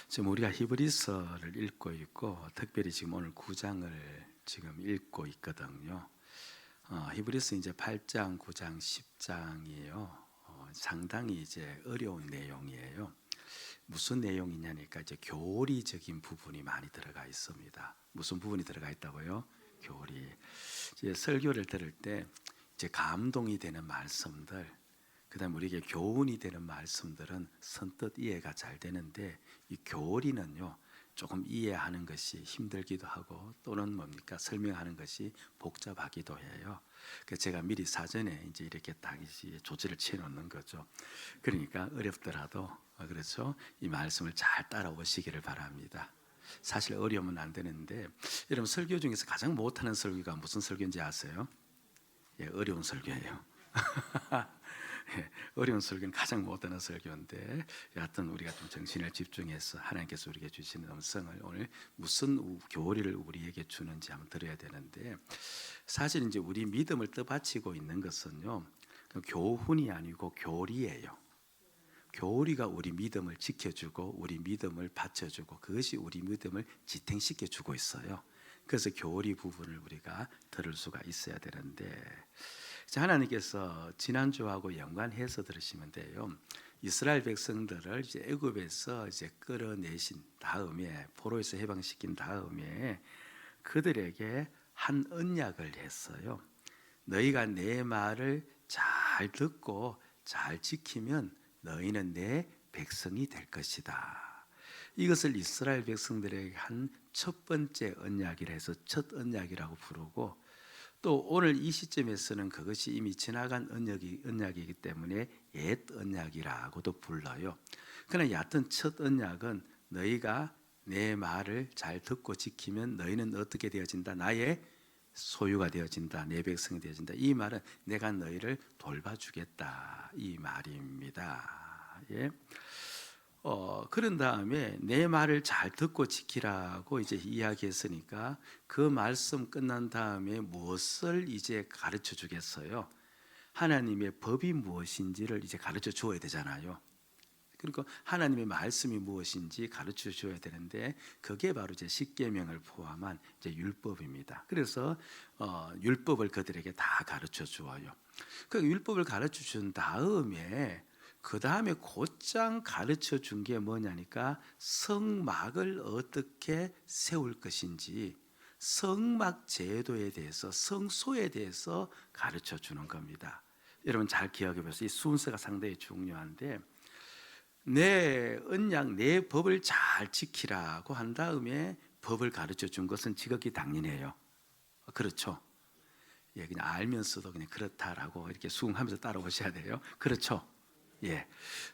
지금 우리가 히브리서를 읽고 있고 특별히 지금 오늘 9장을 지금 읽고 있거든요. 히브리서 이제 8장, 9장, 10장이에요. 상당히 이제 어려운 내용이에요. 무슨 내용이냐니까 이제 교리적인 부분이 많이 들어가 있습니다. 무슨 부분이 들어가 있다고요? 교리. 이제 설교를 들을 때 이제 감동이 되는 말씀들, 그다음 우리에게 교훈이 되는 말씀들은 선뜻 이해가 잘 되는데 이 교리는요 조금 이해하는 것이 힘들기도 하고 또는 뭡니까 설명하는 것이 복잡하기도 해요. 그래서 제가 미리 사전에 이제 이렇게 딱 조치를 취해 놓는 거죠. 그러니까 어렵더라도 그렇죠. 이 말씀을 잘 따라오시기를 바랍니다. 사실 어려우면 안 되는데 여러분 설교 중에서 가장 못하는 설교가 무슨 설교인지 아세요? 예, 어려운 설교예요. 어려운 설교는 가장 못하는 설교인데 여하튼 우리가 좀 정신을 집중해서 하나님께서 우리에게 주시는 음성을 오늘 무슨 교리를 우리에게 주는지 한번 들어야 되는데 사실 이제 우리 믿음을 떠받치고 있는 것은요 교훈이 아니고 교리예요. 교리가 우리 믿음을 지켜주고 우리 믿음을 받쳐주고 그것이 우리 믿음을 지탱시켜주고 있어요. 그래서 교리 부분을 우리가 들을 수가 있어야 되는데 하나님께서 지난주하고 연관해서 들으시면 돼요. 이스라엘 백성들을 이제 애굽에서 이제 끌어내신 다음에 포로에서 해방시킨 다음에 그들에게 한 언약을 했어요. 너희가 내 말을 잘 듣고 잘 지키면 너희는 내 백성이 될 것이다. 이것을 이스라엘 백성들에게 한 첫 번째 언약이라 해서 첫 언약이라고 부르고 또 오늘 이 시점에서는 그것이 이미 지나간 언약이기 때문에 옛 언약이라고도 불러요. 그러나 얕은 첫 언약은 너희가 내 말을 잘 듣고 지키면 너희는 어떻게 되어진다? 나의 소유가 되어진다. 내 백성이 되어진다. 이 말은 내가 너희를 돌봐주겠다 이 말입니다. 예. 그런 다음에 내 말을 잘 듣고 지키라고 이제 이야기했으니까 그 말씀 끝난 다음에 무엇을 이제 가르쳐 주겠어요? 하나님의 법이 무엇인지를 이제 가르쳐 주어야 되잖아요. 그러니까 하나님의 말씀이 무엇인지 가르쳐 줘야 되는데 그게 바로 이제 십계명을 포함한 이제 율법입니다. 그래서 율법을 그들에게 다 가르쳐 주어요. 그 율법을 가르쳐 준 다음에 그 다음에 곧장 가르쳐 준 게 뭐냐니까 성막을 어떻게 세울 것인지 성막 제도에 대해서 성소에 대해서 가르쳐 주는 겁니다. 여러분 잘 기억해 보세요. 이 순서가 상당히 중요한데 내 언약, 내 법을 잘 지키라고 한 다음에 법을 가르쳐 준 것은 지극히 당연해요. 그렇죠? 예, 그냥 알면서도 그냥 그렇다라고 이렇게 수긍하면서 따라오셔야 돼요. 그렇죠? 예.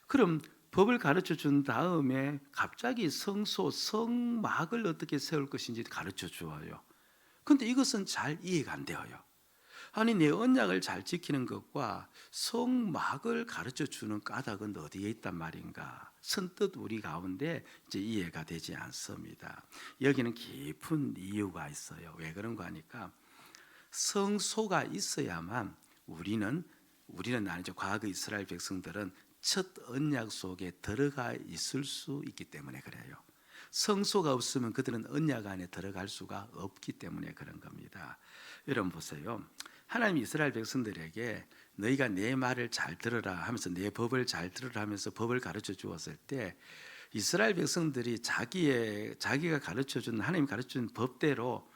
그럼 법을 가르쳐 준 다음에 갑자기 성소, 성막을 어떻게 세울 것인지 가르쳐 주어요. 근데 이것은 잘 이해가 안 되어요. 아니 내 언약을 잘 지키는 것과 성막을 가르쳐 주는 까닭은 어디에 있단 말인가? 선뜻 우리 가운데 이제 이해가 되지 않습니다. 여기는 깊은 이유가 있어요. 왜 그런가 하니까 성소가 있어야만 우리는 아니죠. 과거 이스라엘 백성들은 첫 언약 속에 들어가 있을 수 있기 때문에 그래요. 성소가 없으면 그들은 언약 안에 들어갈 수가 없기 때문에 그런 겁니다. 여러분 보세요. 하나님이 이스라엘 백성들에게 너희가 내 말을 잘 들으라 하면서 내 법을 잘 들으라 하면서 법을 가르쳐 주었을 때 이스라엘 백성들이 자기가 가르쳐 준 하나님 가르쳐 준 법대로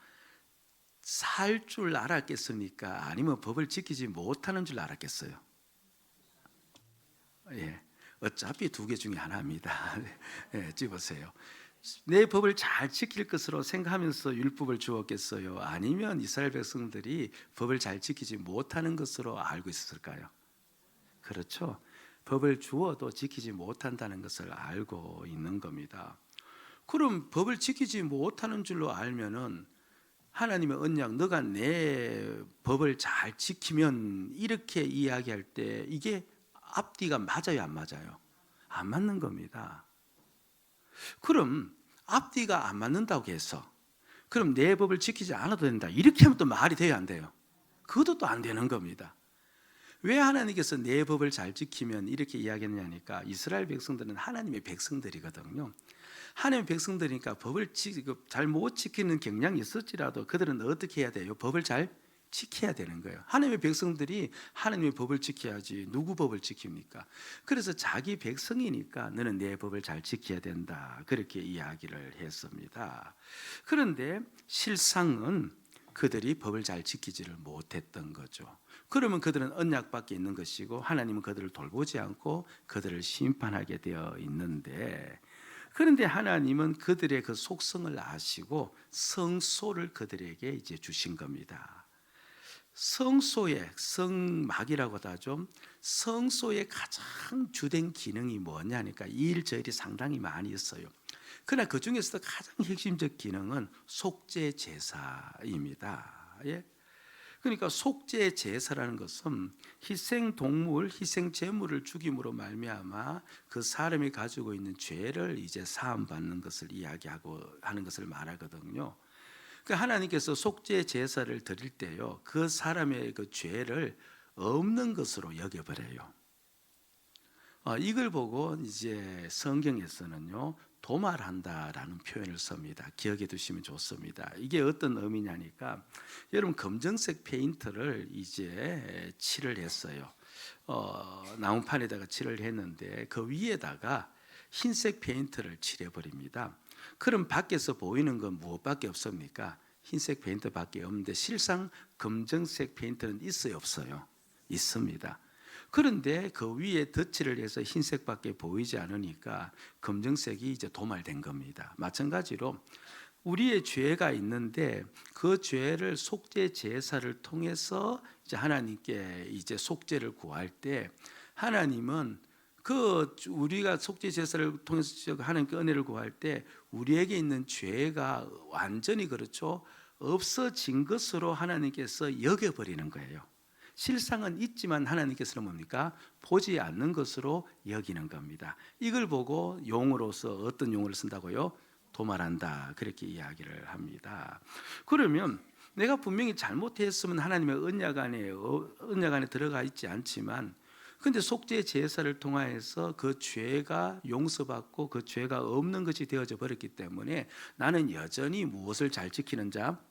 살 줄 알았겠습니까? 아니면 법을 지키지 못하는 줄 알았겠어요? 예, 어차피 두 개 중에 하나입니다. 예, 찍으세요. 내 법을 잘 지킬 것으로 생각하면서 율법을 주었겠어요? 아니면 이스라엘 백성들이 법을 잘 지키지 못하는 것으로 알고 있었을까요? 그렇죠. 법을 주어도 지키지 못한다는 것을 알고 있는 겁니다. 그럼 법을 지키지 못하는 줄로 알면은 하나님의 언약, 너가 내 법을 잘 지키면 이렇게 이야기할 때 이게 앞뒤가 맞아요, 안 맞아요? 안 맞는 겁니다. 그럼 앞뒤가 안 맞는다고 해서 그럼 내 법을 지키지 않아도 된다 이렇게 하면 또 말이 돼요, 안 돼요? 그것도 또 안 되는 겁니다. 왜 하나님께서 내 법을 잘 지키면 이렇게 이야기했냐니까 이스라엘 백성들은 하나님의 백성들이거든요. 하나님의 백성들이니까 법을 잘 못 지키는 경향이 있을지라도 그들은 어떻게 해야 돼요? 법을 잘 지켜야 되는 거예요. 하나님의 백성들이 하나님의 법을 지켜야지 누구 법을 지킵니까? 그래서 자기 백성이니까 너는 내 법을 잘 지켜야 된다. 그렇게 이야기를 했습니다. 그런데 실상은 그들이 법을 잘 지키지를 못했던 거죠. 그러면 그들은 언약밖에 있는 것이고 하나님은 그들을 돌보지 않고 그들을 심판하게 되어 있는데, 그런데 하나님은 그들의 그 속성을 아시고 성소를 그들에게 이제 주신 겁니다. 성소의 성막이라고도 하죠. 성소의 가장 주된 기능이 뭐냐니까 일절이 상당히 많이 있어요. 그러나 그 중에서도 가장 핵심적 기능은 속죄 제사입니다. 예? 그러니까 속죄 제사라는 것은 희생 동물, 희생 제물을 죽임으로 말미암아 그 사람이 가지고 있는 죄를 이제 사함 받는 것을 이야기하고 하는 것을 말하거든요. 그러니까 하나님께서 속죄 제사를 드릴 때요, 그 사람의 그 죄를 없는 것으로 여겨버려요. 이걸 보고 이제 성경에서는요, 도말한다라는 표현을 씁니다. 기억해 두시면 좋습니다. 이게 어떤 의미냐니까, 여러분 검정색 페인트를 이제 칠을 했어요. 나무판에다가 칠을 했는데 그 위에다가 흰색 페인트를 칠해버립니다. 그럼 밖에서 보이는 건 무엇밖에 없습니까? 흰색 페인트밖에 없는데 실상 검정색 페인트는 있어요, 없어요? 있습니다. 그런데 그 위에 덧칠을 해서 흰색밖에 보이지 않으니까 검정색이 이제 도말된 겁니다. 마찬가지로 우리의 죄가 있는데 그 죄를 속죄 제사를 통해서 이제 하나님께 이제 속죄를 구할 때, 하나님은 그 우리가 속죄 제사를 통해서 하나님께 은혜를 구할 때 우리에게 있는 죄가 완전히 그렇죠, 없어진 것으로 하나님께서 여겨버리는 거예요. 실상은 있지만 하나님께서는 뭡니까? 보지 않는 것으로 여기는 겁니다. 이걸 보고 용어로서 어떤 용어를 쓴다고요? 도말한다, 그렇게 이야기를 합니다. 그러면 내가 분명히 잘못했으면 하나님의 언약 안에 들어가 있지 않지만, 근데 속죄 제사를 통하여서 그 죄가 용서받고 그 죄가 없는 것이 되어져 버렸기 때문에 나는 여전히 무엇을 잘 지키는 자?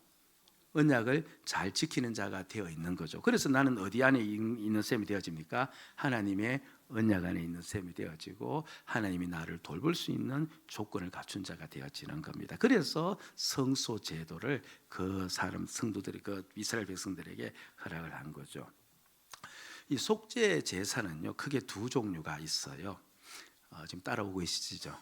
언약을 잘 지키는 자가 되어 있는 거죠. 그래서 나는 어디 안에 있는 셈이 되어집니까? 하나님의 언약 안에 있는 셈이 되어지고 하나님이 나를 돌볼 수 있는 조건을 갖춘 자가 되어지는 겁니다. 그래서 성소 제도를 그 사람 성도들이 그 이스라엘 백성들에게 허락을 한 거죠. 이 속죄 제사는요, 크게 두 종류가 있어요. 지금 따라오고 계시죠?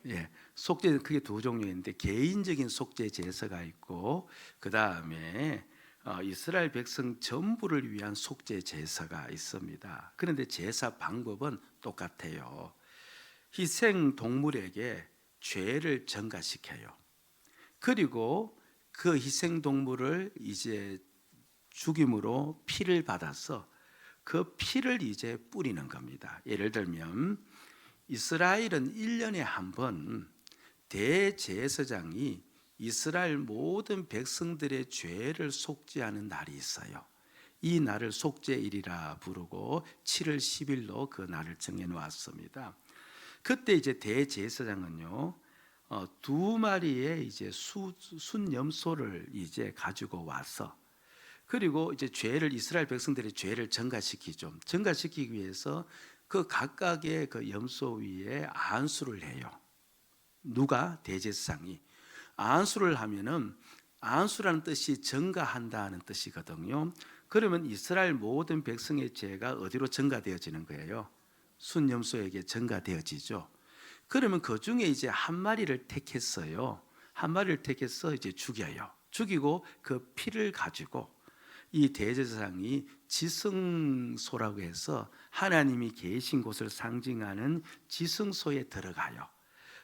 예, 속죄는 크게 두 종류인데, 개인적인 속죄 제사가 있고 그 다음에 이스라엘 백성 전부를 위한 속죄 제사가 있습니다. 그런데 제사 방법은 똑같아요. 희생 동물에게 죄를 전가시켜요. 그리고 그 희생 동물을 이제 죽임으로 피를 받아서 그 피를 이제 뿌리는 겁니다. 예를 들면 이스라엘은 1년에 한 번 대제사장이 이스라엘 모든 백성들의 죄를 속죄하는 날이 있어요. 이 날을 속죄일이라 부르고 7월 10일로 그 날을 정해 놓았습니다. 그때 이제 대제사장은요, 두 마리의 이제 순염소를 이제 가지고 와서, 그리고 이제 이스라엘 백성들의 죄를 전가시키죠. 전가시키기 위해서 그 각각의 그 염소 위에 안수를 해요. 누가? 대제사장이. 안수를 하면은, 안수라는 뜻이 전가한다는 뜻이거든요. 그러면 이스라엘 모든 백성의 죄가 어디로 전가되어지는 거예요? 순염소에게 전가되어지죠. 그러면 그 중에 이제 한 마리를 택했어요. 한 마리를 택해서 이제 죽여요. 죽이고 그 피를 가지고 이 대제사장이 지성소라고 해서 하나님이 계신 곳을 상징하는 지성소에 들어가요.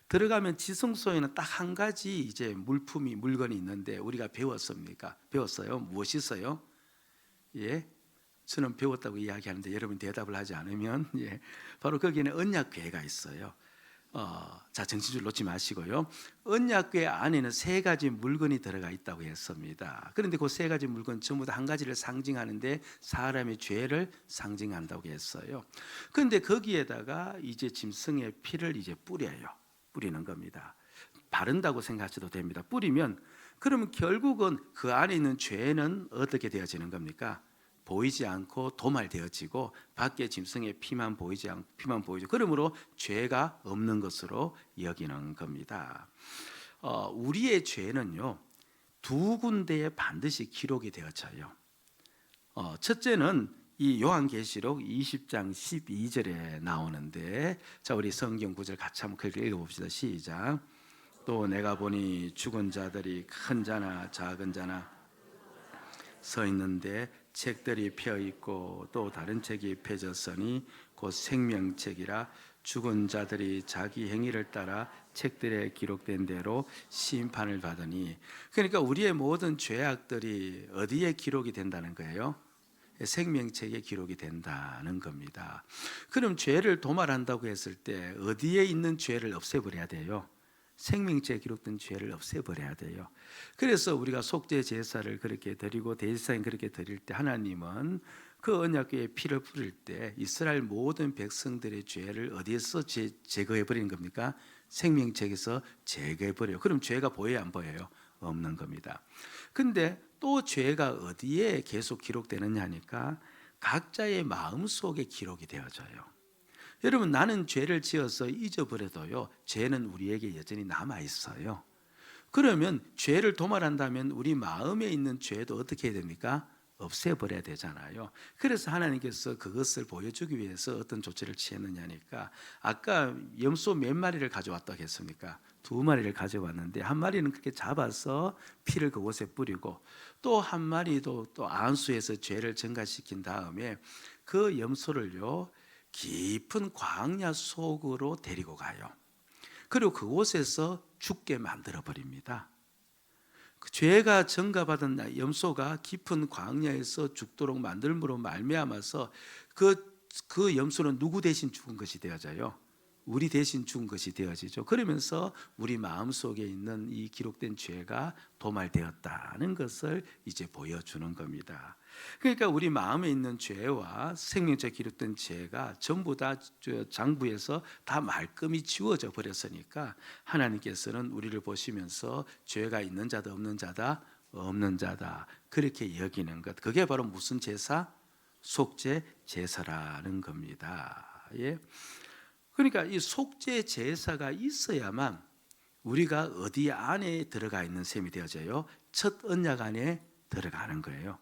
들어가면 지성소에는 딱 한 가지 이제 물건이 있는데, 우리가 배웠습니까? 배웠어요? 무엇이 있어요? 예, 저는 배웠다고 이야기하는데 여러분 대답을 하지 않으면, 바로 거기에는 언약궤가 있어요. 자, 정신줄 놓지 마시고요. 언약궤 안에는 세 가지 물건이 들어가 있다고 했습니다. 그런데 그 세 가지 물건 전부 다 한 가지를 상징하는데 사람의 죄를 상징한다고 했어요. 그런데 거기에다가 이제 짐승의 피를 이제 뿌리는 겁니다. 바른다고 생각하셔도 됩니다. 뿌리면 그러면 결국은 그 안에 있는 죄는 어떻게 되어지는 겁니까? 보이지 않고 도말되어지고 밖에 짐승의 피만 보이죠. 그러므로 죄가 없는 것으로 여기는 겁니다. 우리의 죄는요 두 군데에 반드시 기록이 되어져요. 첫째는 이 요한계시록 20장 12절에 나오는데, 자 우리 성경 구절 같이 한번 읽어봅시다. 시작. 또 내가 보니 죽은 자들이 큰 자나 작은 자나 서 있는데 책들이 펴 있고 또 다른 책이 펴졌으니 곧 생명책이라 죽은 자들이 자기 행위를 따라 책들에 기록된 대로 심판을 받으니. 그러니까 우리의 모든 죄악들이 어디에 기록이 된다는 거예요? 생명책에 기록이 된다는 겁니다. 그럼 죄를 도말한다고 했을 때 어디에 있는 죄를 없애버려야 돼요? 생명책에 기록된 죄를 없애버려야 돼요. 그래서 우리가 속죄 제사를 그렇게 드리고 대제사인 그렇게 드릴 때 하나님은 그 언약궤에 피를 뿌릴 때 이스라엘 모든 백성들의 죄를 어디에서 제거해 버리는 겁니까? 생명책에서 제거해 버려요. 그럼 죄가 보여요, 안 보여요? 없는 겁니다. 근데 또 죄가 어디에 계속 기록되느냐 하니까 각자의 마음 속에 기록이 되어져요. 여러분, 나는 죄를 지어서 잊어버려도요 죄는 우리에게 여전히 남아 있어요. 그러면 죄를 도말한다면 우리 마음에 있는 죄도 어떻게 해야 됩니까? 없애버려야 되잖아요. 그래서 하나님께서 그것을 보여주기 위해서 어떤 조치를 취했느냐니까, 아까 염소 몇 마리를 가져왔다고 했습니까? 2마리를 가져왔는데 한 마리는 그렇게 잡아서 피를 그곳에 뿌리고, 또 한 마리도 또 안수해서 죄를 증가시킨 다음에 그 염소를요 깊은 광야 속으로 데리고 가요. 그리고 그곳에서 죽게 만들어 버립니다. 그 죄가 증가받은 염소가 깊은 광야에서 죽도록 만들므로 말미암아서 그 염소는 누구 대신 죽은 것이 되어져요? 우리 대신 죽은 것이 되어지죠. 그러면서 우리 마음속에 있는 이 기록된 죄가 도말되었다는 것을 이제 보여주는 겁니다. 그러니까 우리 마음에 있는 죄와 생명책에 기록된 죄가 전부 다 장부에서 다 말끔히 지워져 버렸으니까 하나님께서는 우리를 보시면서 죄가 있는 자다 없는 자다, 없는 자다 그렇게 여기는 것, 그게 바로 무슨 제사? 속죄 제사라는 겁니다. 예. 그러니까 이 속죄 제사가 있어야만 우리가 어디 안에 들어가 있는 셈이 되어져요? 첫 언약 안에 들어가는 거예요.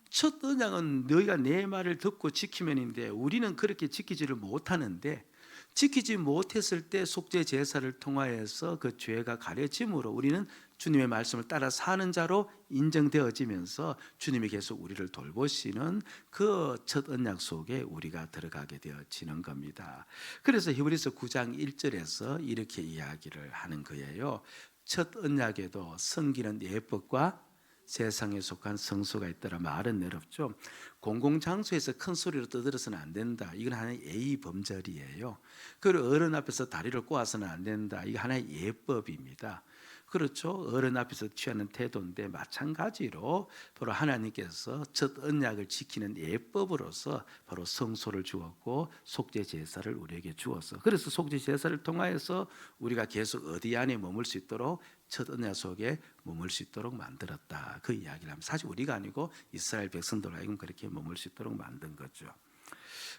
첫 언약은 너희가 내 말을 듣고 지키면인데 우리는 그렇게 지키지를 못하는데, 지키지 못했을 때 속죄 제사를 통하여서 그 죄가 가려짐으로 우리는 주님의 말씀을 따라 사는 자로 인정되어지면서 주님이 계속 우리를 돌보시는 그 첫 언약 속에 우리가 들어가게 되어지는 겁니다. 그래서 히브리서 9장 1절에서 이렇게 이야기를 하는 거예요. 첫 언약에도 섬기는 예법과 세상에 속한 성소가 있더라. 말은 어렵죠. 공공장소에서 큰 소리로 떠들어서는 안 된다. 이건 하나의 예의 범절이에요. 그리고 어른 앞에서 다리를 꼬아서는 안 된다. 이거 하나의 예법입니다. 그렇죠. 어른 앞에서 취하는 태도인데 마찬가지로 바로 하나님께서 첫 언약을 지키는 예법으로서 바로 성소를 주었고 속죄 제사를 우리에게 주었어. 그래서 속죄 제사를 통하여서 우리가 계속 어디 안에 머물 수 있도록 첫 언약 속에 머물 수 있도록 만들었다. 그 이야기를 하면 사실 우리가 아니고 이스라엘 백성들 하여금 그렇게 머물 수 있도록 만든 거죠.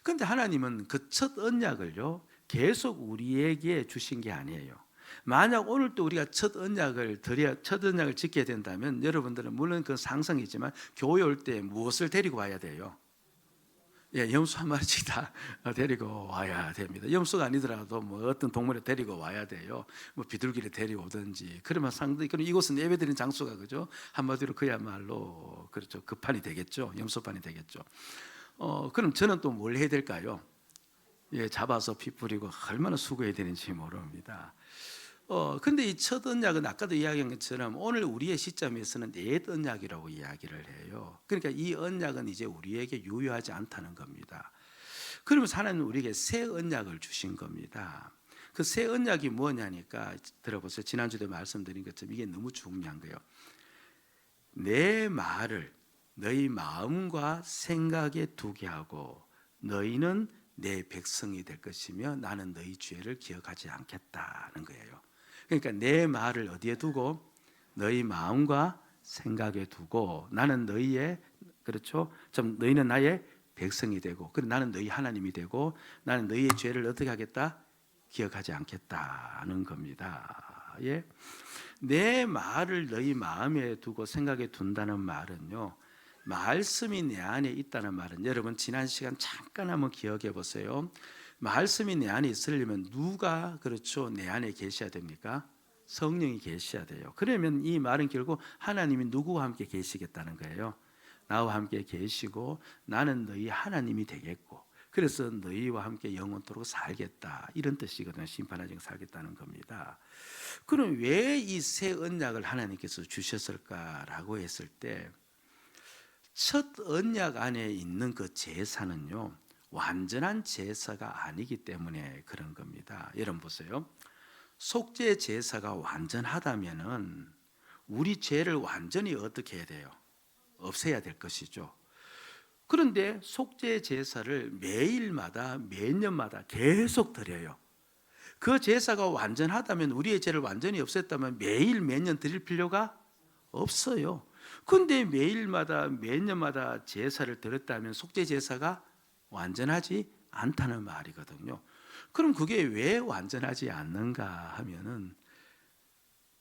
그런데 하나님은 그 첫 언약을요 계속 우리에게 주신 게 아니에요. 만약 오늘 또 우리가 첫 언약을 지켜야 된다면 여러분들은 물론 그 상상이지만 교회 올 때 무엇을 데리고 와야 돼요? 예, 염소 한 마리씩 다 데리고 와야 됩니다. 염소가 아니더라도 뭐 어떤 동물을 데리고 와야 돼요. 뭐 비둘기를 데리고오든지. 그러면 상당히, 그럼 이곳은 예배드리는 장소가 그죠? 한마디로 그야말로 그렇죠. 급판이 되겠죠. 염소판이 되겠죠. 그럼 저는 또 뭘 해야 될까요? 예, 잡아서 피 뿌리고 얼마나 수고해야 되는지 모릅니다. 근데 이 첫 언약은 아까도 이야기한 것처럼 오늘 우리의 시점에서는 옛 언약이라고 이야기를 해요. 그러니까 이 언약은 이제 우리에게 유효하지 않다는 겁니다. 그러면서 하나님은 우리에게 새 언약을 주신 겁니다. 그 새 언약이 뭐냐니까 들어보세요. 지난주에 말씀드린 것처럼 이게 너무 중요한 거예요. 내 말을 너희 마음과 생각에 두게 하고 너희는 내 백성이 될 것이며 나는 너희 죄를 기억하지 않겠다는 거예요. 그러니까 내 말을 어디에 두고? 너희 마음과 생각에 두고 나는 너희의, 그렇죠? 좀 너희는 나의 백성이 되고, 그리고 나는 너희 하나님이 되고, 나는 너희의 죄를 어떻게 하겠다? 기억하지 않겠다는 겁니다. 예? 내 말을 너희 마음에 두고 생각에 둔다는 말은요, 말씀이 내 안에 있다는 말은, 여러분 지난 시간 잠깐 한번 기억해 보세요. 말씀이 내 안에 있으려면 누가, 그렇죠, 내 안에 계셔야 됩니까? 성령이 계셔야 돼요. 그러면 이 말은 결국 하나님이 누구와 함께 계시겠다는 거예요. 나와 함께 계시고 나는 너희 하나님이 되겠고, 그래서 너희와 함께 영원토록 살겠다, 이런 뜻이거든요. 심판하지 살겠다는 겁니다. 그럼 왜 이 새 언약을 하나님께서 주셨을까라고 했을 때, 첫 언약 안에 있는 그 제사는요, 완전한 제사가 아니기 때문에 그런 겁니다. 여러분 보세요. 속죄 제사가 완전하다면은 우리 죄를 완전히 어떻게 해야 돼요? 없애야 될 것이죠. 그런데 속죄 제사를 매일마다 매년마다 계속 드려요. 그 제사가 완전하다면, 우리의 죄를 완전히 없앴다면 매일 매년 드릴 필요가 없어요. 그런데 매일마다 매년마다 제사를 드렸다면 속죄 제사가 완전하지 않다는 말이거든요. 그럼 그게 왜 완전하지 않는가 하면은,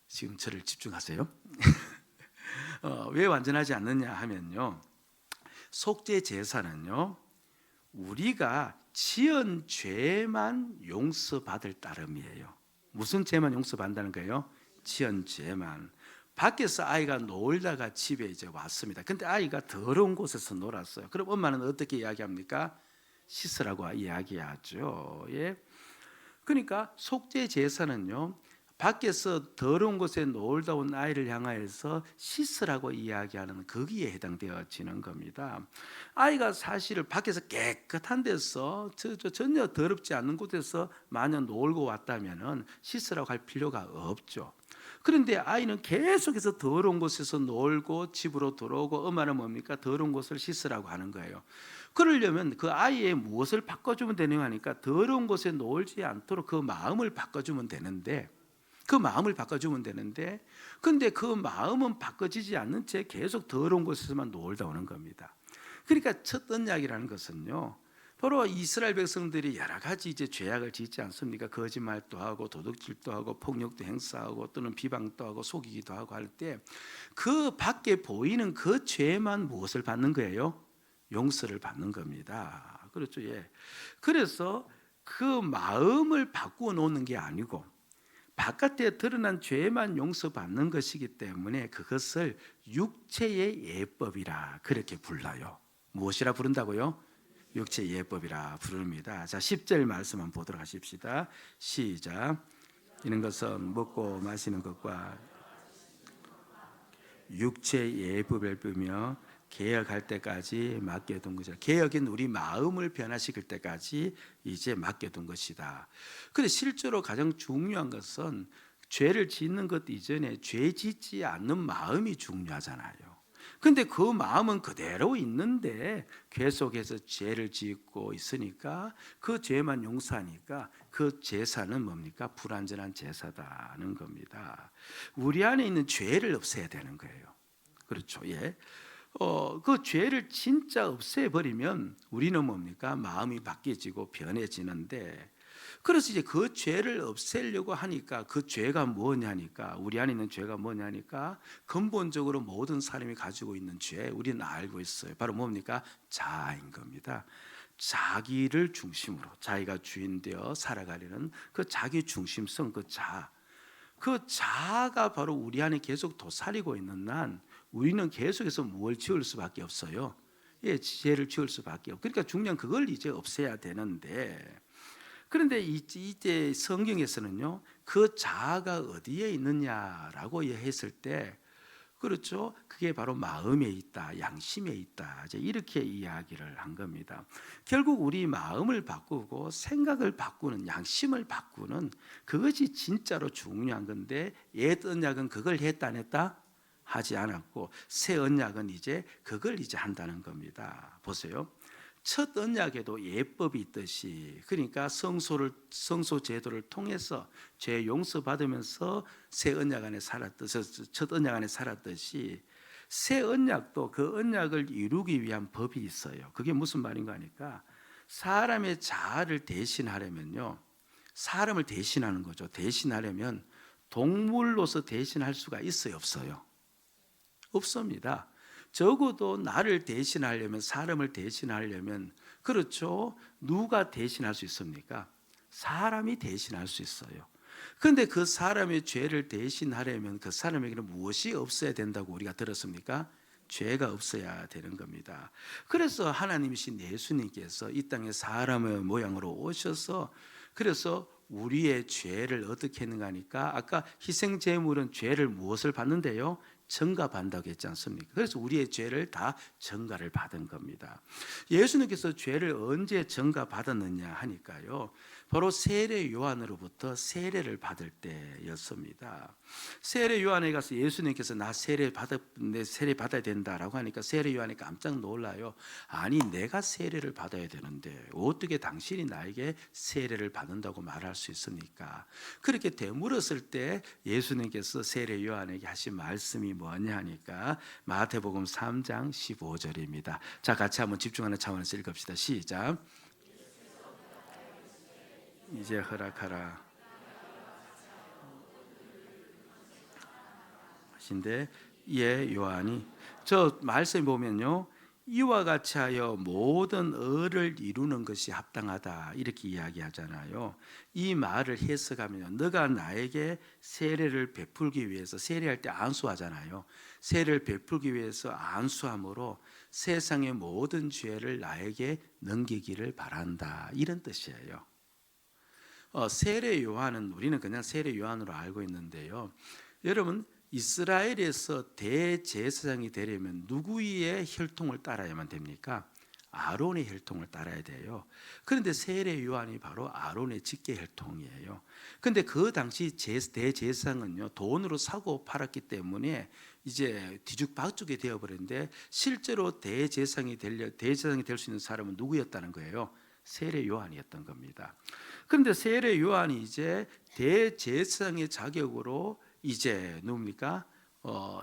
지금 저를 집중하세요. 왜 완전하지 않느냐 하면요, 속죄 제사는요, 우리가 지은 죄만 용서받을 따름이에요. 무슨 죄만 용서받는다는 거예요? 지은 죄만. 밖에서 아이가 놀다가 집에 이제 왔습니다. 근데 아이가 더러운 곳에서 놀았어요. 그럼 엄마는 어떻게 이야기합니까? 씻으라고 이야기하죠. 예. 그러니까 속죄 제사는요, 밖에서 더러운 곳에 놀다 온 아이를 향하여서 씻으라고 이야기하는 거기에 해당되어지는 겁니다. 아이가 사실 밖에서 깨끗한 데서 전혀 더럽지 않는 곳에서 만약 놀고 왔다면 씻으라고 할 필요가 없죠. 그런데 아이는 계속해서 더러운 곳에서 놀고 집으로 들어오고, 엄마는 뭡니까? 더러운 곳을 씻으라고 하는 거예요. 그러려면 그 아이의 무엇을 바꿔주면 되느냐 하니까, 더러운 곳에 놀지 않도록 그 마음을 바꿔주면 되는데, 근데 그 마음은 바꿔지지 않는 채 계속 더러운 곳에서만 놀다 오는 겁니다. 그러니까 첫 언약이라는 것은요, 바로 이스라엘 백성들이 여러 가지 이제 죄악을 짓지 않습니까? 거짓말도 하고 도둑질도 하고 폭력도 행사하고 또는 비방도 하고 속이기도 하고 할 때, 그 밖에 보이는 그 죄만 무엇을 받는 거예요? 용서를 받는 겁니다. 그렇죠. 예. 그래서 그 마음을 바꾸어 놓는 게 아니고 바깥에 드러난 죄만 용서받는 것이기 때문에 그것을 육체의 예법이라 그렇게 불러요. 무엇이라 부른다고요? 육체의 예법이라 부릅니다. 자, 10절 말씀 한번 보도록 하십시다. 시작. 이런 것은 먹고 마시는 것과 육체의 예법을 보며 개혁할 때까지 맡겨둔 것이다. 개혁은 우리 마음을 변화시킬 때까지 이제 맡겨둔 것이다. 그런데 실제로 가장 중요한 것은 죄를 짓는 것 이전에 죄 짓지 않는 마음이 중요하잖아요. 근데 그 마음은 그대로 있는데 계속해서 죄를 짓고 있으니까, 그 죄만 용서하니까 그 제사는 뭡니까? 불완전한 제사다는 겁니다. 우리 안에 있는 죄를 없애야 되는 거예요. 그렇죠. 예. 그 죄를 진짜 없애버리면 우리는 뭡니까? 마음이 바뀌어지고 변해지는데, 그래서 이제 그 죄를 없애려고 하니까, 그 죄가 뭐냐니까, 우리 안에 있는 죄가 뭐냐니까, 근본적으로 모든 사람이 가지고 있는 죄 우리는 알고 있어요. 바로 뭡니까? 자아인 겁니다. 자기를 중심으로 자기가 주인 되어 살아가려는 그 자기 중심성, 그 자아, 그 자아가 바로 우리 안에 계속 도사리고 있는 난, 우리는 계속해서 뭘 지을 수밖에 없어요. 예, 죄를 지을 수밖에 없고, 그러니까 중요한 그걸 이제 없애야 되는데, 그런데 이제 성경에서는요, 그 자아가 어디에 있느냐라고 했을 때, 그렇죠, 그게 바로 마음에 있다, 양심에 있다, 이제 이렇게 이야기를 한 겁니다. 결국 우리 마음을 바꾸고 생각을 바꾸는, 양심을 바꾸는 그것이 진짜로 중요한 건데, 옛 언약은 그걸 했다 안 했다? 하지 않았고, 새 언약은 이제 그걸 이제 한다는 겁니다. 보세요. 첫 언약에도 예법이 있듯이, 그러니까 성소 제도를 통해서 죄 용서 받으면서 새 언약 안에 살았듯이, 첫 언약 안에 살았듯이 새 언약도 그 언약을 이루기 위한 법이 있어요. 그게 무슨 말인가 하니까, 사람의 자아를 대신하려면요, 사람을 대신하는 거죠. 대신하려면 동물로서 대신할 수가 있어요, 없어요? 없습니다. 적어도 나를 대신하려면, 사람을 대신하려면, 그렇죠, 누가 대신할 수 있습니까? 사람이 대신할 수 있어요. 그런데 그 사람의 죄를 대신하려면 그 사람에게는 무엇이 없어야 된다고 우리가 들었습니까? 죄가 없어야 되는 겁니다. 그래서 하나님이신 예수님께서 이 땅에 사람의 모양으로 오셔서, 그래서 우리의 죄를 어떻게 했는가 하니까, 아까 희생제물은 죄를 무엇을 받는데요? 전가받는다고 했지 않습니까? 그래서 우리의 죄를 다 전가를 받은 겁니다. 예수님께서 죄를 언제 전가받았느냐 하니까요, 바로 세례 요한으로부터 세례를 받을 때였습니다. 세례 요한에 가서 예수님께서 나 세례 받아야 된다라고 하니까 세례 요한이 깜짝 놀라요. 아니, 내가 세례를 받아야 되는데 어떻게 당신이 나에게 세례를 받는다고 말할 수 있습니까? 그렇게 되물었을 때 예수님께서 세례 요한에게 하신 말씀이 뭐냐 하니까 마태복음 3장 15절입니다. 자, 같이 한번 집중하는 차원에서 읽읍시다. 시작. 이제 허락하라 하신데, 예, 요한이, 저 말씀에 보면요, 이와 같이 하여 모든 의를 이루는 것이 합당하다 이렇게 이야기하잖아요. 이 말을 해석하면, 너가 나에게 세례를 베풀기 위해서, 세례할 때 안수하잖아요. 세례를 베풀기 위해서 안수함으로 세상의 모든 죄를 나에게 넘기기를 바란다, 이런 뜻이에요. 세례 요한은 우리는 그냥 세례 요한으로 알고 있는데요, 여러분, 이스라엘에서 대제사장이 되려면 누구의 혈통을 따라야만 됩니까? 아론의 혈통을 따라야 돼요. 그런데 세례 요한이 바로 아론의 직계 혈통이에요. 그런데 그 당시 대제사장은요, 돈으로 사고 팔았기 때문에 이제 뒤죽박죽이 되어버렸는데, 실제로 대제사장이 될 수 있는 사람은 누구였다는 거예요? 세례 요한이었던 겁니다. 그런데 세례 요한이 이제 대제사장의 자격으로 이제 누굽니까?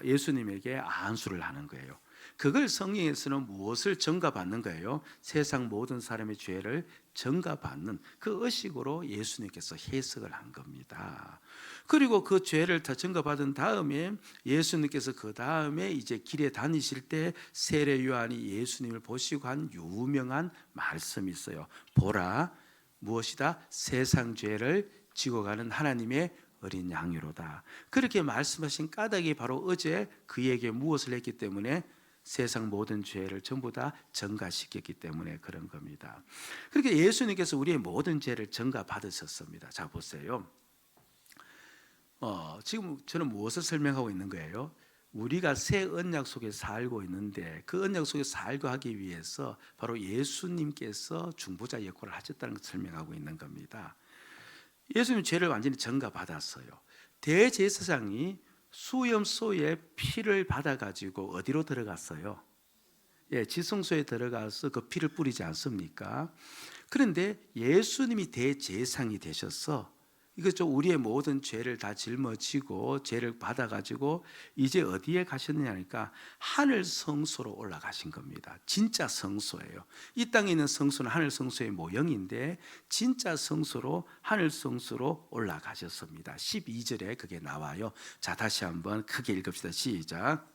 예수님에게 안수를 하는 거예요. 그걸 성경에서는 무엇을 전가받는 거예요? 세상 모든 사람의 죄를 전가받는 그 의식으로 예수님께서 해석을 한 겁니다. 그리고 그 죄를 다 전가받은 다음에 예수님께서 그 다음에 이제 길에 다니실 때 세례 요한이 예수님을 보시고 한 유명한 말씀이 있어요. 보라, 무엇이다? 세상 죄를 지고 가는 하나님의 어린 양이로다. 그렇게 말씀하신 까닭이 바로 어제 그에게 무엇을 했기 때문에, 세상 모든 죄를 전부 다 전가시켰기 때문에 그런 겁니다. 그렇게 예수님께서 우리의 모든 죄를 전가 받으셨습니다. 자, 보세요. 지금 저는 무엇을 설명하고 있는 거예요? 우리가 새 언약 속에 살고 있는데, 그 언약 속에 살고 하기 위해서 바로 예수님께서 중보자 역할을 하셨다는 것을 설명하고 있는 겁니다. 예수님 죄를 완전히 전가받았어요. 대제사장이 수염소의 피를 받아가지고 어디로 들어갔어요? 예, 지성소에 들어가서 그 피를 뿌리지 않습니까? 그런데 예수님이 대제사장이 되셔서 이거죠, 우리의 모든 죄를 다 짊어지고 죄를 받아가지고 이제 어디에 가셨느냐 하니까 하늘 성소로 올라가신 겁니다. 진짜 성소예요. 이 땅에 있는 성소는 하늘 성소의 모형인데 진짜 성소로, 하늘 성소로 올라가셨습니다. 12절에 그게 나와요. 자, 다시 한번 크게 읽읍시다. 시작.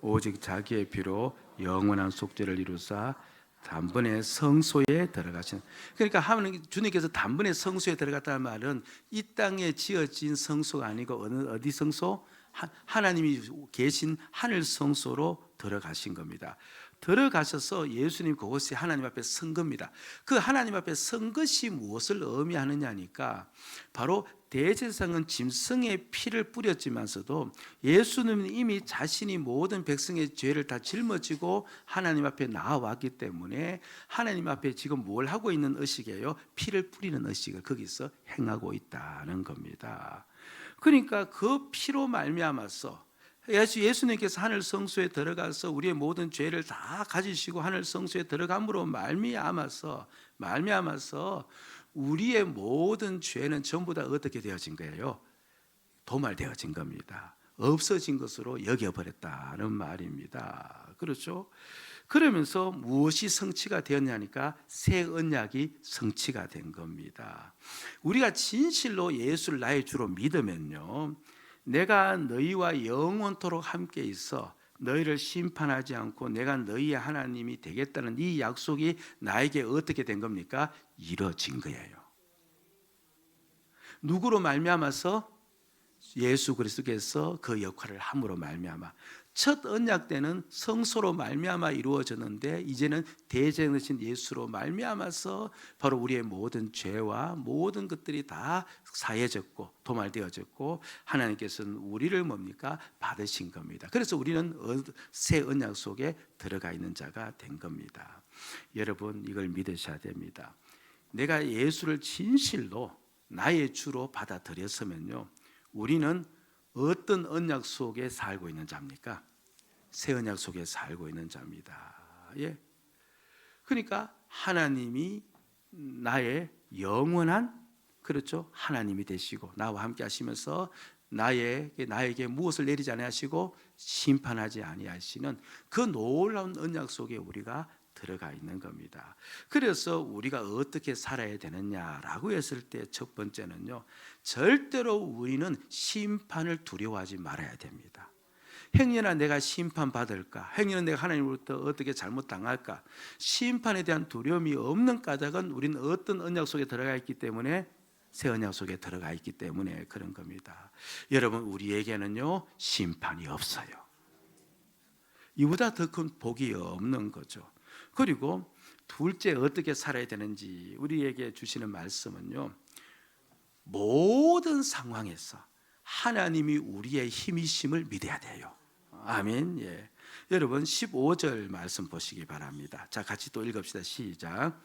오직 자기의 피로 영원한 속죄를 이루사 단번에 성소에 들어가신, 그러니까 하나님 주님께서 단번에 성소에 들어갔다는 말은 이 땅에 지어진 성소가 아니고 어디 성소? 하나님이 계신 하늘 성소로 들어가신 겁니다. 들어가셔서 예수님 그곳에 하나님 앞에 선 겁니다. 그 하나님 앞에 선 것이 무엇을 의미하느냐니까, 바로 대제사장은 짐승의 피를 뿌렸지만서도 예수님은 이미 자신이 모든 백성의 죄를 다 짊어지고 하나님 앞에 나와왔기 때문에 하나님 앞에 지금 뭘 하고 있는 의식이에요? 피를 뿌리는 의식을 거기서 행하고 있다는 겁니다. 그러니까 그 피로 말미암아서 예수님께서 하늘 성소에 들어가서 우리의 모든 죄를 다 가지시고 하늘 성소에 들어감으로 말미암아서 우리의 모든 죄는 전부 다 어떻게 되어진 거예요? 도말되어진 겁니다. 없어진 것으로 여겨버렸다는 말입니다. 그렇죠? 그러면서 무엇이 성취가 되었냐니까 새 언약이 성취가 된 겁니다. 우리가 진실로 예수를 나의 주로 믿으면요, 내가 너희와 영원토록 함께 있어 너희를 심판하지 않고 내가 너희의 하나님이 되겠다는 이 약속이 나에게 어떻게 된 겁니까? 이루어진 거예요. 누구로 말미암아서? 예수 그리스도께서 그 역할을 함으로 말미암아. 첫 언약 때는 성소로 말미암아 이루어졌는데 이제는 대제사장이신 예수로 말미암아서 바로 우리의 모든 죄와 모든 것들이 다 사해졌고 도말되어졌고 하나님께서는 우리를 뭡니까? 받으신 겁니다. 그래서 우리는 새 언약 속에 들어가 있는 자가 된 겁니다. 여러분, 이걸 믿으셔야 됩니다. 내가 예수를 진실로 나의 주로 받아들였으면요, 우리는 어떤 언약 속에 살고 있는 자입니까? 새 언약 속에 살고 있는 자입니다. 예. 그러니까 하나님이 나의 영원한, 그렇죠, 하나님이 되시고 나와 함께 하시면서 나에게 무엇을 내리지 아니하시고 심판하지 아니하시는 그 놀라운 언약 속에 우리가 들어가 있는 겁니다. 그래서 우리가 어떻게 살아야 되느냐라고 했을 때 첫 번째는요, 절대로 우리는 심판을 두려워하지 말아야 됩니다. 행여나 내가 심판받을까, 행여나 내가 하나님으로부터 어떻게 잘못당할까, 심판에 대한 두려움이 없는 까닭은 우리는 어떤 언약 속에 들어가 있기 때문에, 새 언약 속에 들어가 있기 때문에 그런 겁니다. 여러분, 우리에게는요 심판이 없어요. 이보다 더 큰 복이 없는 거죠. 그리고 둘째, 어떻게 살아야 되는지 우리에게 주시는 말씀은요, 모든 상황에서 하나님이 우리의 힘이심을 믿어야 돼요. 아멘. 예. 여러분 15절 말씀 보시기 바랍니다. 자, 같이 또 읽읍시다. 시작.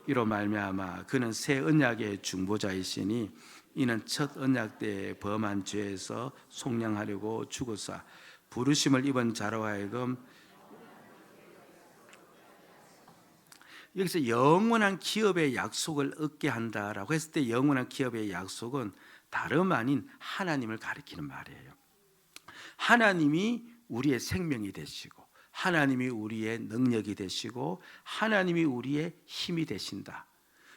이로 말미암아 그는 새 언약의 중보자이시니 이는 첫 언약 때 범한 죄에서 속량하려고 죽으사 부르심을 입은 자로 하여금, 여기서 영원한 기업의 약속을 얻게 한다라고 했을 때 영원한 기업의 약속은 다름 아닌 하나님을 가리키는 말이에요. 하나님이 우리의 생명이 되시고 하나님이 우리의 능력이 되시고 하나님이 우리의 힘이 되신다.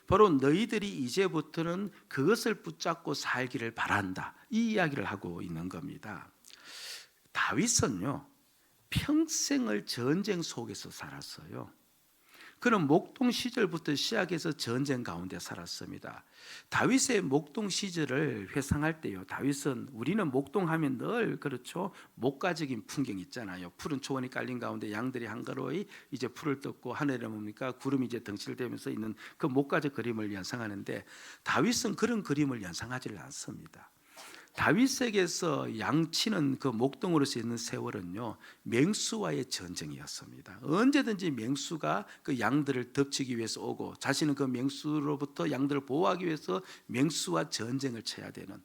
바로 너희들이 이제부터는 그것을 붙잡고 살기를 바란다, 이 이야기를 하고 있는 겁니다. 다윗은요 평생을 전쟁 속에서 살았어요. 그는 목동 시절부터 시작해서 전쟁 가운데 살았습니다. 다윗의 목동 시절을 회상할 때요, 다윗은, 우리는 목동하면 늘 그렇죠, 목가적인 풍경 있잖아요. 푸른 초원이 깔린 가운데 양들이 한가로이 이제 풀을 뜯고 하늘에 뭡니까, 구름이 이제 덩치를 대면서 있는 그 목가적 그림을 연상하는데 다윗은 그런 그림을 연상하지를 않습니다. 다윗에게서 양치는 그 목동으로서 있는 세월은요 맹수와의 전쟁이었습니다. 언제든지 맹수가 그 양들을 덮치기 위해서 오고 자신은 그 맹수로부터 양들을 보호하기 위해서 맹수와 전쟁을 쳐야 되는,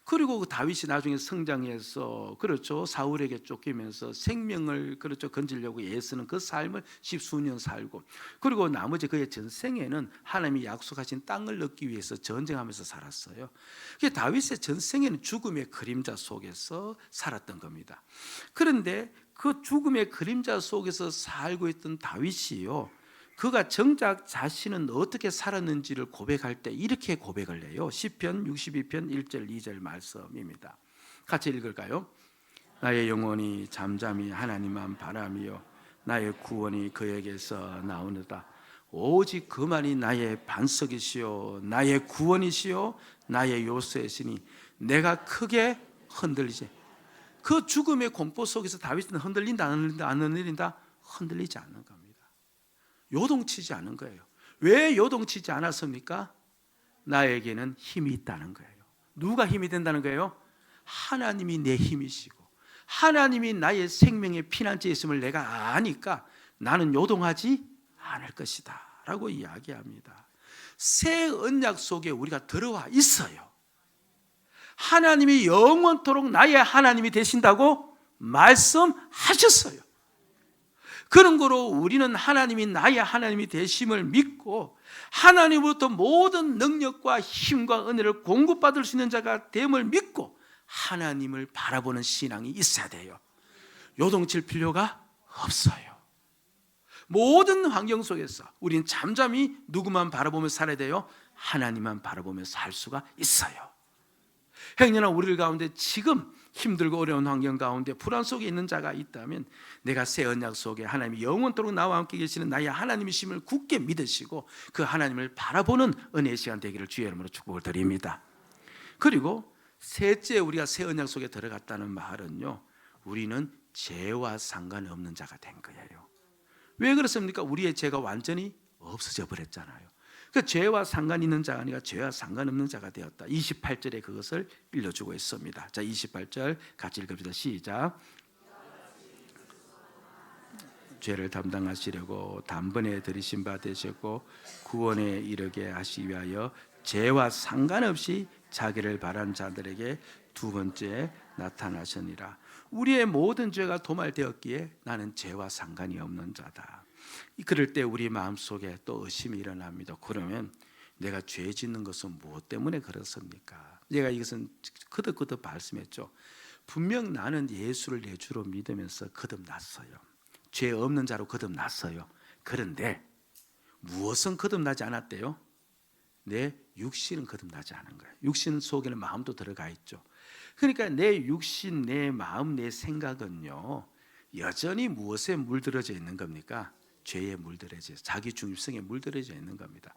그리고 그 다윗이 나중에 성장해서 그렇죠 사울에게 쫓기면서 생명을 그렇죠 건지려고 애쓰는 그 삶을 십수년 살고, 그리고 나머지 그의 전생에는 하나님이 약속하신 땅을 얻기 위해서 전쟁하면서 살았어요. 다윗의 전생에는 죽음의 그림자 속에서 살았던 겁니다. 그런데 그 죽음의 그림자 속에서 살고 있던 다윗이요, 그가 정작 자신은 어떻게 살았는지를 고백할 때 이렇게 고백을 해요. 시편 62편 1절 2절 말씀입니다. 같이 읽을까요? 나의 영혼이 잠잠히 하나님만 바라며 나의 구원이 그에게서 나오느다. 오직 그만이 나의 반석이시요 나의 구원이시요 나의 요새시니 내가 크게 흔들리지. 그 죽음의 공포 속에서 다윗은 흔들린다 안 흔들린다 안 흔들린다? 흔들리지 않는 겁니다. 요동치지 않은 거예요. 왜 요동치지 않았습니까? 나에게는 힘이 있다는 거예요. 누가 힘이 된다는 거예요? 하나님이 내 힘이시고 하나님이 나의 생명의 피난처에 있음을 내가 아니까 나는 요동하지 않을 것이다 라고 이야기합니다. 새 언약 속에 우리가 들어와 있어요. 하나님이 영원토록 나의 하나님이 되신다고 말씀하셨어요. 그런 거로 우리는 하나님이 나의 하나님이 되심을 믿고 하나님으로부터 모든 능력과 힘과 은혜를 공급받을 수 있는 자가 됨을 믿고 하나님을 바라보는 신앙이 있어야 돼요. 요동칠 필요가 없어요. 모든 환경 속에서 우리는 잠잠히 누구만 바라보며 살아야 돼요? 하나님만 바라보며 살 수가 있어요. 행여나 우리들 가운데 지금 힘들고 어려운 환경 가운데 불안 속에 있는 자가 있다면 내가 새 언약 속에 하나님이 영원토록 나와 함께 계시는 나의 하나님이심을 굳게 믿으시고 그 하나님을 바라보는 은혜의 시간 되기를 주의 이름으로 축복을 드립니다. 그리고 셋째, 우리가 새 언약 속에 들어갔다는 말은요, 우리는 죄와 상관이 없는 자가 된 거예요. 왜 그렇습니까? 우리의 죄가 완전히 없어져 버렸잖아요. 그 죄와 상관 있는 자가 아니라 죄와 상관없는 자가 되었다. 28절에 그것을 일러주고 있습니다. 자, 28절 같이 읽읍시다. 시작. 죄를 담당하시려고 단번에 들이신 바 되셨고 구원에 이르게 하시기 위하여 죄와 상관없이 자기를 바란 자들에게 두 번째 나타나시니라. 우리의 모든 죄가 도말되었기에 나는 죄와 상관이 없는 자다. 그럴 때 우리 마음속에 또 의심이 일어납니다. 그러면 내가 죄 짓는 것은 무엇 때문에 그렇습니까? 제가 이것은 거듭거듭 말씀했죠. 분명 나는 예수를 내 주로 믿으면서 거듭났어요. 죄 없는 자로 거듭났어요. 그런데 무엇은 거듭나지 않았대요? 내 육신은 거듭나지 않은 거예요. 육신 속에는 마음도 들어가 있죠. 그러니까 내 육신, 내 마음, 내 생각은요, 여전히 무엇에 물들어져 있는 겁니까? 죄에 물들어져, 자기 중심성에 물들어져 있는 겁니다.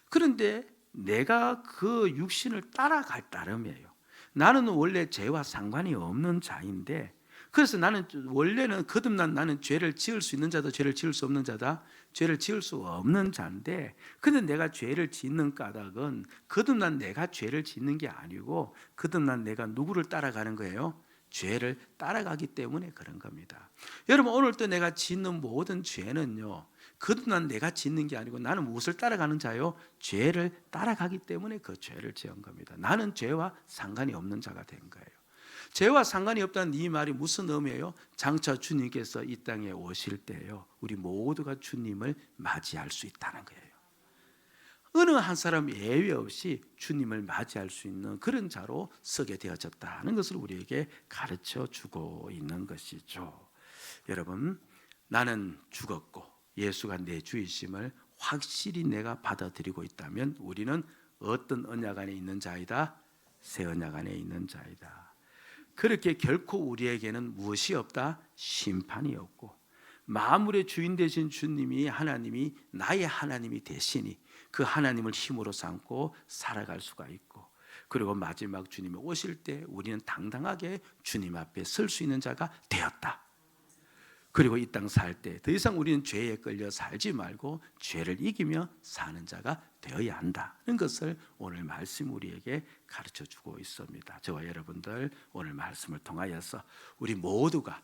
그런데 내가 그 육신을 따라갈 따름이에요. 나는 원래 죄와 상관이 없는 자인데, 그래서 나는 원래는 거듭난 나는 죄를 지을 수 있는 자다, 죄를 지을 수 없는 자다, 죄를 지을 수 없는 자인데, 근데 내가 죄를 짓는 까닭은 거듭난 내가 죄를 짓는 게 아니고 거듭난 내가 누구를 따라가는 거예요? 죄를 따라가기 때문에 그런 겁니다. 여러분, 오늘도 내가 짓는 모든 죄는요, 거듭난 내가 짓는 게 아니고 나는 무엇을 따라가는 자요? 죄를 따라가기 때문에 그 죄를 지은 겁니다. 나는 죄와 상관이 없는 자가 된 거예요. 죄와 상관이 없다는 이 말이 무슨 의미예요? 장차 주님께서 이 땅에 오실 때요, 우리 모두가 주님을 맞이할 수 있다는 거예요. 어느 한 사람 예외 없이 주님을 맞이할 수 있는 그런 자로 서게 되어졌다는 것을 우리에게 가르쳐 주고 있는 것이죠. 여러분, 나는 죽었고 예수가 내 주이심을 확실히 내가 받아들이고 있다면 우리는 어떤 언약 안에 있는 자이다? 새 언약 안에 있는 자이다. 그렇게 결코 우리에게는 무엇이 없다? 심판이 없고 만물의 주인 되신 주님이 하나님이 나의 하나님이 되시니 그 하나님을 힘으로 삼고 살아갈 수가 있고, 그리고 마지막 주님이 오실 때 우리는 당당하게 주님 앞에 설 수 있는 자가 되었다. 그리고 이 땅 살 때 더 이상 우리는 죄에 끌려 살지 말고 죄를 이기며 사는 자가 되어야 한다는 것을 오늘 말씀 우리에게 가르쳐주고 있습니다. 저와 여러분들 오늘 말씀을 통하여서 우리 모두가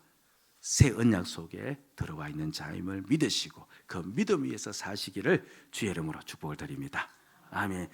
새 언약 속에 들어와 있는 자임을 믿으시고 그 믿음 위에서 사시기를 주의 이름으로 축복을 드립니다. 아멘.